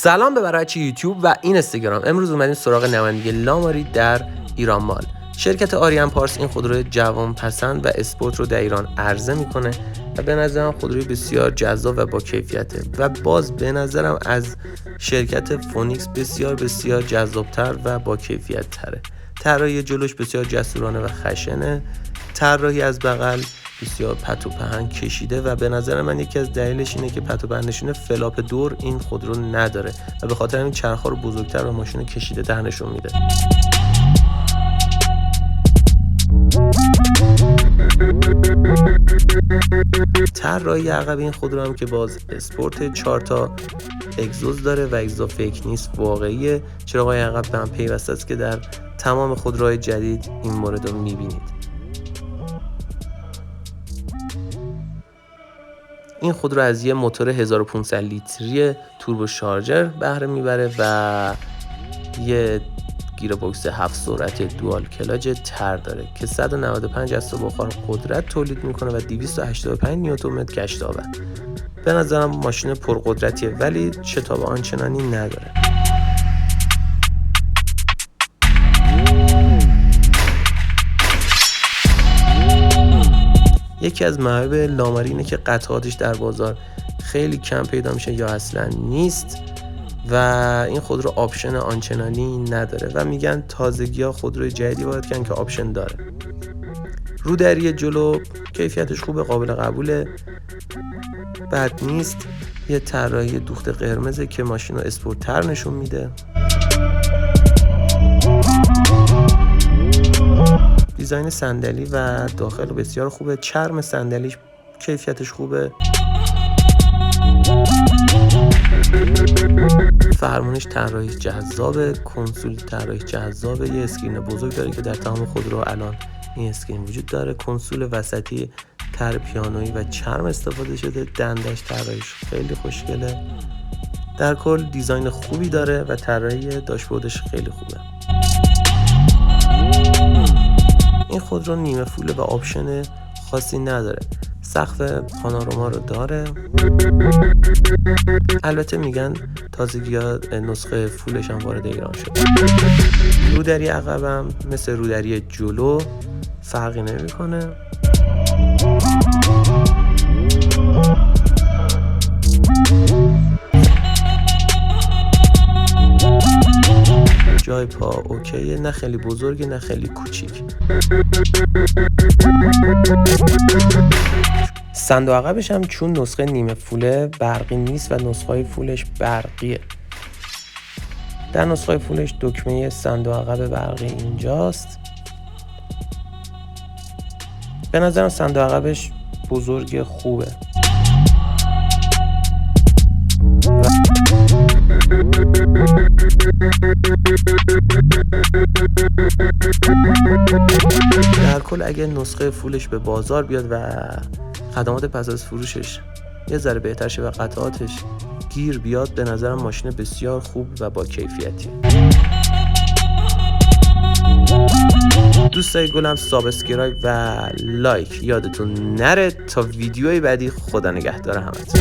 سلام به بچه یوتیوب و اینستاگرام. امروز اومدیم سراغ نمایندگی لاماری در ایران مال. شرکت آریان پارس این خودروی جوان پسند و اسپورت رو در ایران عرضه میکنه و به نظرم خودروی بسیار جذاب و با کیفیته و باز به نظرم از شرکت فونیکس بسیار جذابتر و با کیفیت تره. طراحی جلوش بسیار جسورانه و خشنه، طراحی از بغل بسیار پت و پهن کشیده و به نظر من یکی از دلیلش اینه که پت و پهنشون فلاپ دور این خودرو نداره و به خاطر همین چرخ‌ها رو بزرگتر و ماشین کشیده تر نشون میده. طراحی عقب این خودرو هم که باز اسپورت 4 تا اگزوز داره و اگزوز فیک نیست، واقعیه. چراغ‌های عقب به هم پیوسته است که در تمام خودروهای جدید این مورد رو میبینید. این خودرو از یه موتور 1500 لیتری توربو شارژر بهره میبره و یه گیربکس 7 سرعت دوال کلاج تر داره که 195 اسب بخار قدرت تولید میکنه و 285 نیوتن متر کشت‌آور. به نظرم ماشین پرقدرتیه ولی شتاب آنچنانی نداره. یکی از معایب لاماری اینه که قطعاتش در بازار خیلی کم پیدا میشه یا اصلا نیست و این خودرو آپشن آنچنانی نداره و میگن تازگی‌ها خودروی جدیدی وارد کردن که آپشن داره. رودری جلو کیفیتش خوبه، قابل قبوله، بد نیست. یه طراحی دوخت قرمزه که ماشین رو اسپورت‌تر نشون میده. دیزاین صندلی و داخل بسیار خوبه، چرم صندلیش کیفیتش خوبه، فرمونش طراحی جذابه، کنسول طراحی جذابه، یه اسکرین بزرگ داره که در تمام خودرو الان این اسکرین وجود داره. کنسول وسطی تر پیانویی و چرم استفاده شده، دندش طراحیش خیلی خوشگله. در کل دیزاین خوبی داره و طراحی داشبوردش خیلی خوبه. این خودرو نیمه فوله و آپشن خاصی نداره. سقف پانوراما رو داره. البته میگن تازگی‌ها نسخه فولش هم وارد ایران شد. رودری عقبم مثل رودری جلو فرقی نمیکنه. جای پا اوکیه، نه خیلی بزرگه نه خیلی کوچیک. صندوق عقبش هم چون نسخه نیمه فوله برقی نیست و نسخه فولش برقیه. در نسخه فولش دکمه صندوق عقب برقی اینجاست. به نظرم صندوق عقبش بزرگ خوبه. در کل اگه نسخه فولش به بازار بیاد و خدمات پس از فروشش یه ذره بهتر شه و قطعاتش گیر بیاد، به نظرم ماشین بسیار خوب و با کیفیتی. دوستای گلم سابسکرایب و لایک یادتون نره. تا ویدیوی بعدی خدا نگهدار همتون.